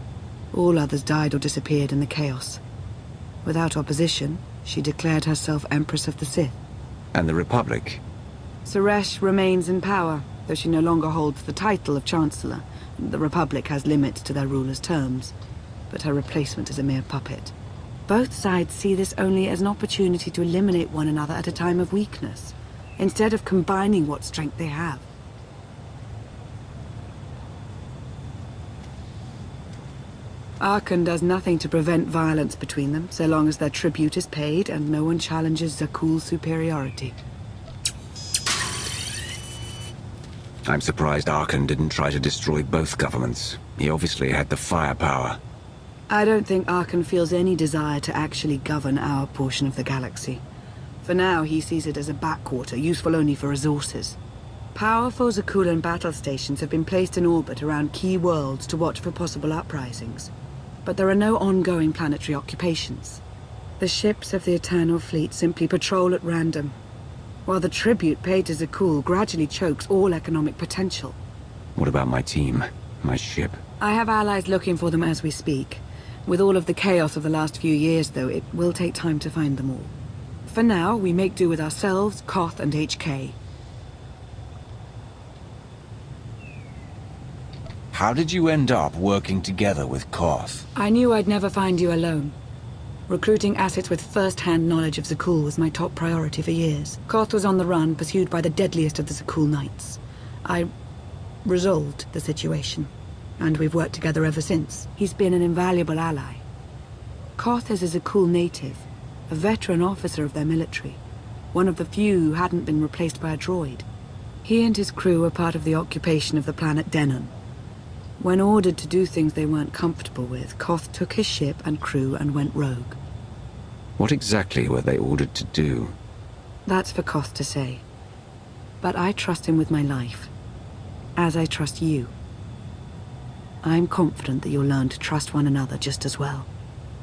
All others died or disappeared in the chaos. Without opposition, she declared herself Empress of the Sith. And the Republic? Suresh remains in power, though she no longer holds the title of Chancellor. The Republic has limits to their ruler's terms, but her replacement is a mere puppet. Both sides see this only as an opportunity to eliminate one another at a time of weakness, instead of combining what strength they have. Archon does nothing to prevent violence between them, so long as their tribute is paid and no one challenges Zakuul's superiority. I'm surprised Archon didn't try to destroy both governments. He obviously had the firepower. I don't think Archon feels any desire to actually govern our portion of the galaxy. For now, he sees it as a backwater, useful only for resources. Powerful Zakuulan battle stations have been placed in orbit around key worlds to watch for possible uprisings. But there are no ongoing planetary occupations. The ships of the Eternal Fleet simply patrol at random, while the tribute paid to Zakuul gradually chokes all economic potential. What about my team? My ship? I have allies looking for them as we speak. With all of the chaos of the last few years, though, it will take time to find them all. For now, we make do with ourselves, Koth, and HK. How did you end up working together with Koth? I knew I'd never find you alone. Recruiting assets with first-hand knowledge of Zakuul was my top priority for years. Koth was on the run, pursued by the deadliest of the Zakuul Knights. I resolved the situation, and we've worked together ever since. He's been an invaluable ally. Koth is a Zakuul native, a veteran officer of their military, one of the few who hadn't been replaced by a droid. He and his crew were part of the occupation of the planet Denon. When ordered to do things they weren't comfortable with, Koth took his ship and crew and went rogue. What exactly were they ordered to do? That's for Koth to say. But I trust him with my life, as I trust you. I'm confident that you'll learn to trust one another just as well.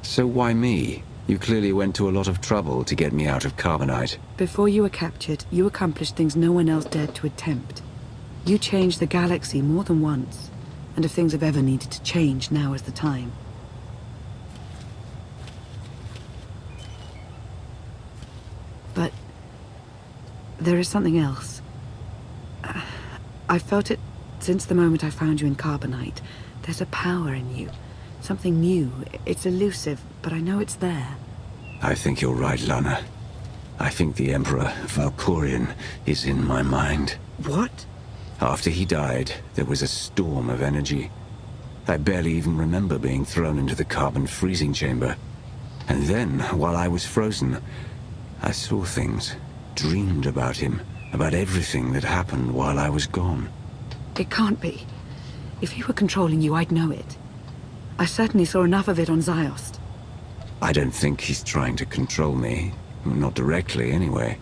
So why me? You clearly went to a lot of trouble to get me out of carbonite. Before you were captured, you accomplished things no one else dared to attempt. You changed the galaxy more than once. And if things have ever needed to change, now is the time. But there is something else. I've felt it since the moment I found you in carbonite. There's a power in you. Something new. It's elusive, but I know it's there. I think you're right, Lana. I think the Emperor, Valkorion, is in my mind. What? After he died, there was a storm of energy. I barely even remember being thrown into the carbon freezing chamber. And then, while I was frozen, I saw things, dreamed about him, about everything that happened while I was gone. It can't be. If he were controlling you, I'd know it. I certainly saw enough of it on Ziost. I don't think he's trying to control me. Not directly, anyway.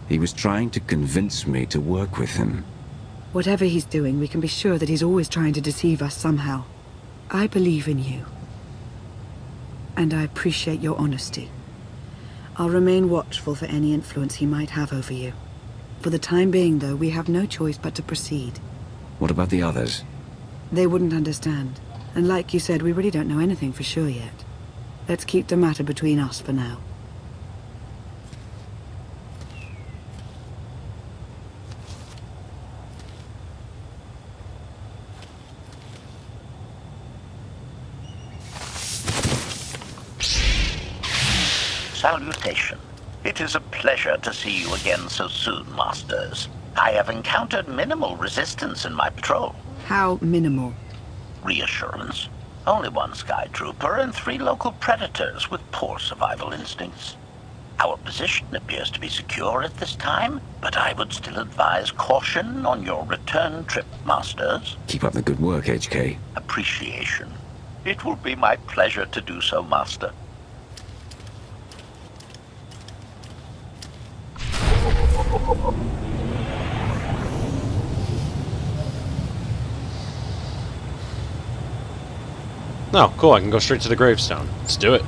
He was trying to convince me to work with him. Whatever he's doing, we can be sure that he's always trying to deceive us somehow. I believe in you. And I appreciate your honesty. I'll remain watchful for any influence he might have over you. For the time being, though, we have no choice but to proceed. What about the others? They wouldn't understand. And like you said, we really don't know anything for sure yet. Let's keep the matter between us for now. Salutation. It is a pleasure to see you again so soon, Masters. I have encountered minimal resistance in my patrol. How minimal? Reassurance. Only one Sky Trooper and 3 local predators with poor survival instincts. Our position appears to be secure at this time, but I would still advise caution on your return trip, Masters. Keep up the good work, HK. Appreciation. It will be my pleasure to do so, Master. Oh, cool. I can go straight to the Gravestone. Let's do it.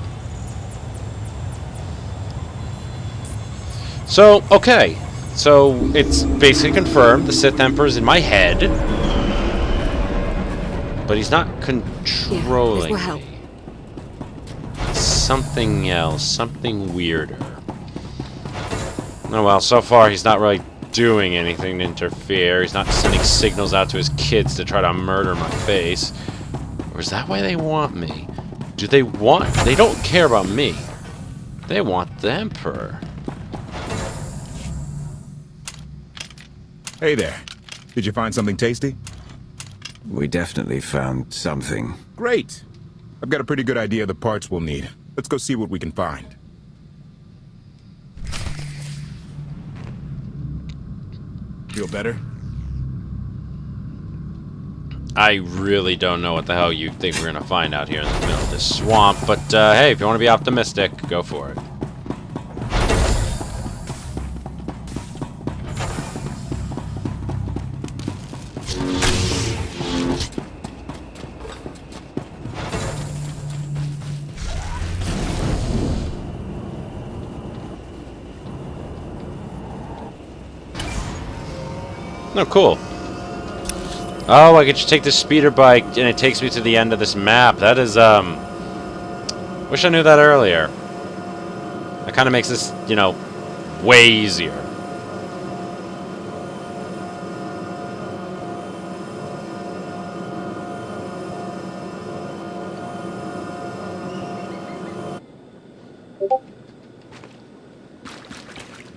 So, okay. So, it's basically confirmed the Sith Emperor's in my head. But he's not controlling me. Something else. Something weirder. Oh well, so far he's not really doing anything to interfere. He's not sending signals out to his kids to try to murder my face. Or is that why they want me? Do they want... They don't care about me. They want the Emperor. Hey there. Did you find something tasty? We definitely found something. Great. I've got a pretty good idea of the parts we'll need. Let's go see what we can find. Feel better? I really don't know what the hell you think we're gonna find out here in the middle of this swamp, but hey, if you want to be optimistic, go for it. Oh, cool. Oh, I could just take this speeder bike and it takes me to the end of this map. That is, wish I knew that earlier. That kind of makes this, you know, way easier.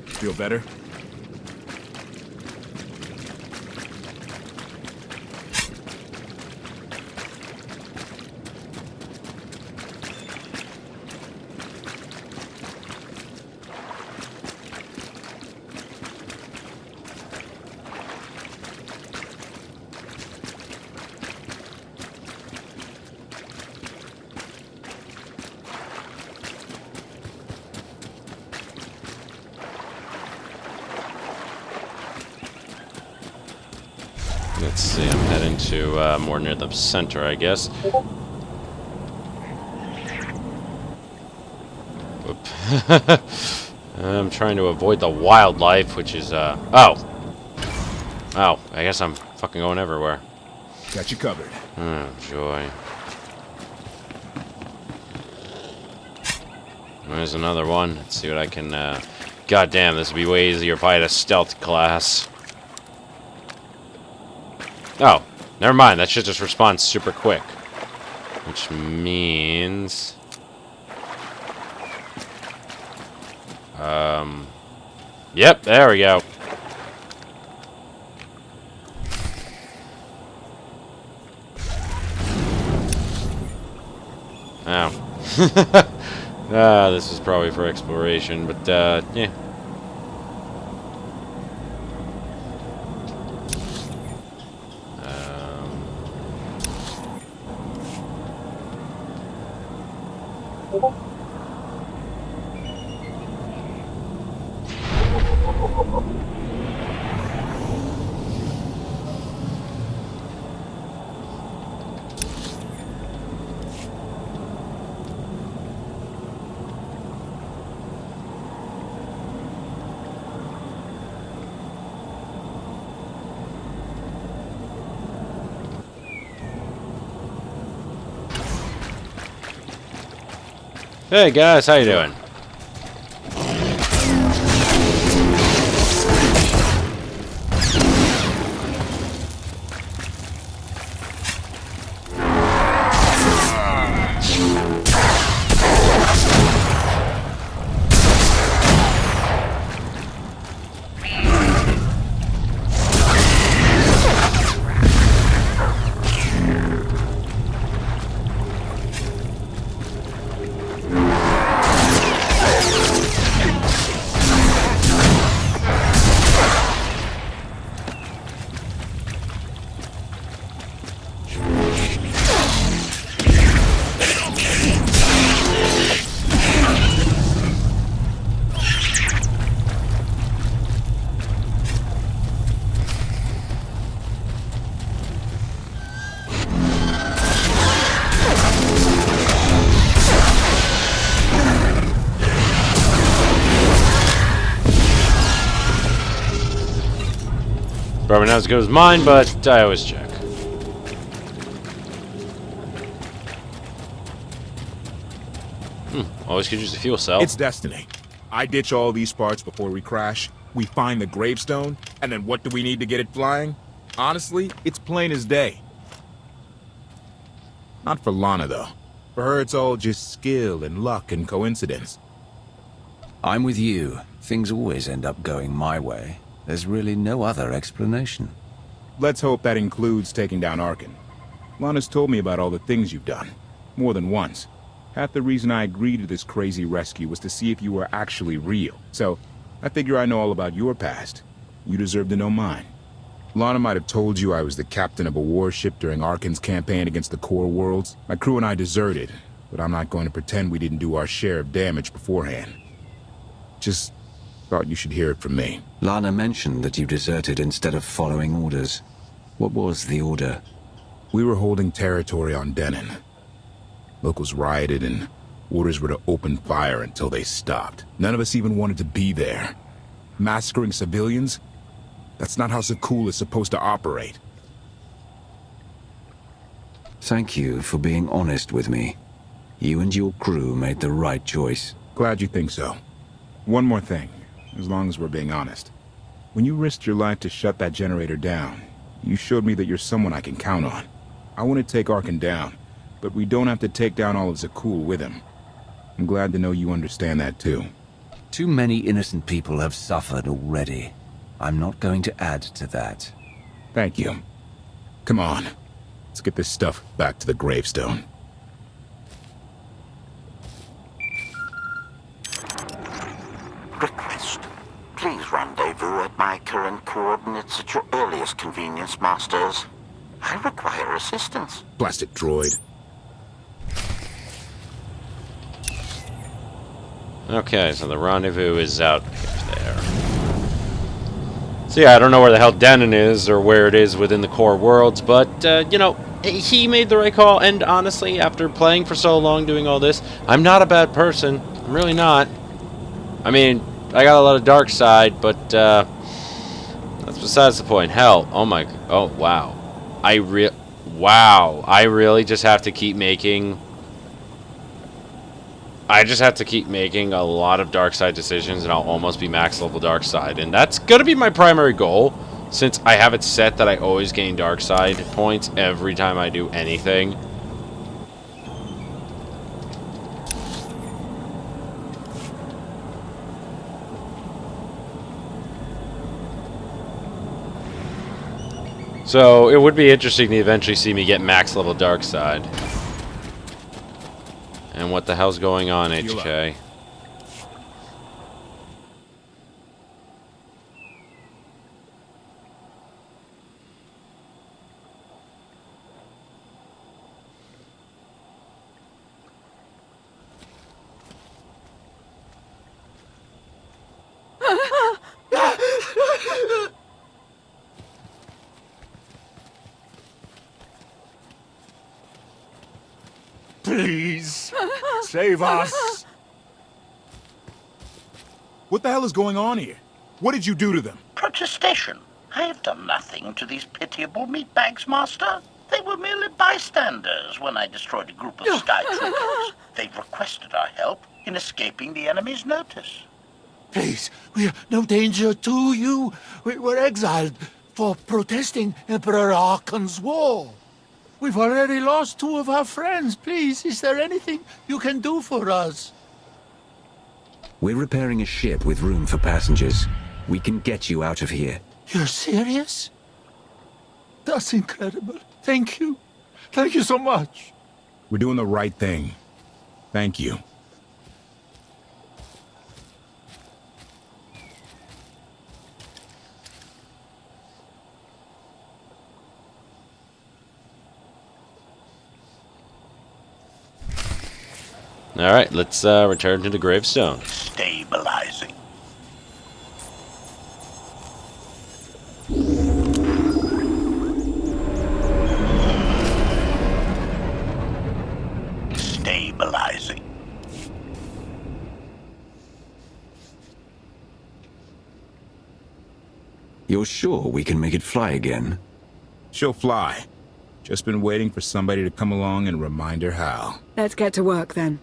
Feel better? Let's see, I'm heading to more near the center, I guess. Whoop. I'm trying to avoid the wildlife, which is, oh, I guess I'm fucking going everywhere. Got you covered. Oh, joy. There's another one. Let's see what I can, God damn, this would be way easier if I had a stealth class. Oh, never mind. That shit just responds super quick. Which means... Yep, there we go. Oh. This is probably for exploration, but, yeah. Hey guys, how you doing? Probably not as good as mine, but I always check. Always could use the fuel cell. It's destiny. I ditch all these parts before we crash. We find the gravestone, and then what do we need to get it flying? Honestly, it's plain as day. Not for Lana, though. For her, it's all just skill and luck and coincidence. I'm with you. Things always end up going my way. There's really no other explanation. Let's hope that includes taking down Arkan. Lana's told me about all the things you've done. More than once. Half the reason I agreed to this crazy rescue was to see if you were actually real. So, I figure I know all about your past. You deserve to know mine. Lana might have told you I was the captain of a warship during Arkan's campaign against the Core Worlds. My crew and I deserted, but I'm not going to pretend we didn't do our share of damage beforehand. Just thought you should hear it from me. Lana mentioned that you deserted instead of following orders. What was the order? We were holding territory on Denon. Locals rioted and orders were to open fire until they stopped. None of us even wanted to be there. Massacring civilians? That's not how Zakuul is supposed to operate. Thank you for being honest with me. You and your crew made the right choice. Glad you think so. One more thing, as long as we're being honest. When you risked your life to shut that generator down, you showed me that you're someone I can count on. I want to take Arkan down, but we don't have to take down all of Zakuul with him. I'm glad to know you understand that too. Too many innocent people have suffered already. I'm not going to add to that. Thank you. Come on. Let's get this stuff back to the gravestone. Request. Please rendezvous at my current coordinates at your earliest convenience, Masters. I require assistance. Plastic droid. Okay, so the rendezvous is out there. So yeah, I don't know where the hell Denon is or where it is within the Core Worlds, but, you know, he made the right call, and honestly, after playing for so long doing all this, I'm not a bad person. I'm really not. I mean, I got a lot of dark side, but, that's besides the point. Hell, oh wow. I really just have to keep making... I just have to keep making a lot of dark side decisions, and I'll almost be max level dark side, and that's gonna be my primary goal, since I have it set that I always gain dark side points every time I do anything. So it would be interesting to eventually see me get max level dark side. And what the hell's going on, HK? Please, save us. What the hell is going on here? What did you do to them? Protestation. I have done nothing to these pitiable meatbags, Master. They were merely bystanders when I destroyed a group of Sky Troopers. They requested our help in escaping the enemy's notice. Please, we are no danger to you. We were exiled for protesting Emperor Arkan's war. We've already lost 2 of our friends. Please, is there anything you can do for us? We're repairing a ship with room for passengers. We can get you out of here. You're serious? That's incredible. Thank you. Thank you so much. We're doing the right thing. Thank you. Alright, let's return to the gravestone. Stabilizing. Stabilizing. You're sure we can make it fly again? She'll fly. Just been waiting for somebody to come along and remind her how. Let's get to work then.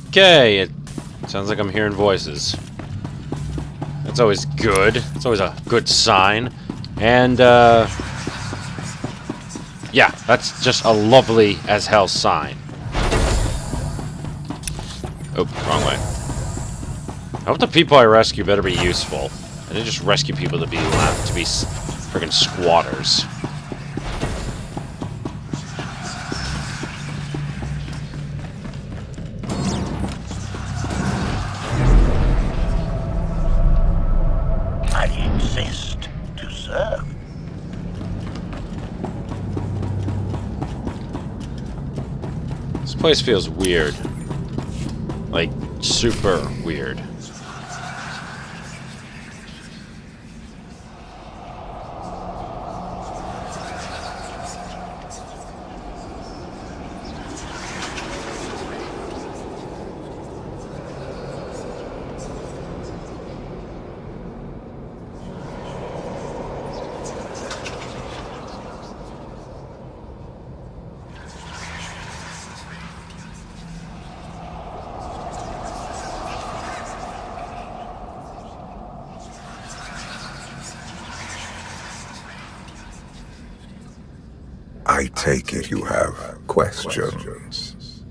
Okay, it sounds like I'm hearing voices. That's always good. It's always a good sign. And, yeah, that's just a lovely as hell sign. Oh, wrong way. I hope the people I rescue better be useful. I didn't just rescue people to be friggin' squatters. I exist to serve. This place feels weird. Like, super weird. I take it you have questions.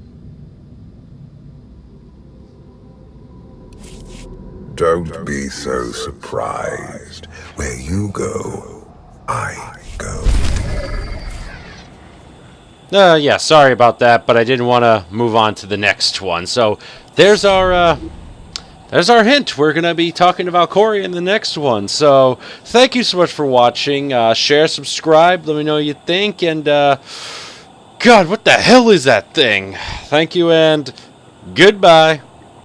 Don't be so surprised. Where you go, I go. Yeah, sorry about that, but I didn't want to move on to the next one. So there's our hint. We're going to be talking about Corey in the next one. So thank you so much for watching. Share, subscribe, let me know what you think. And, God, what the hell is that thing? Thank you, and goodbye.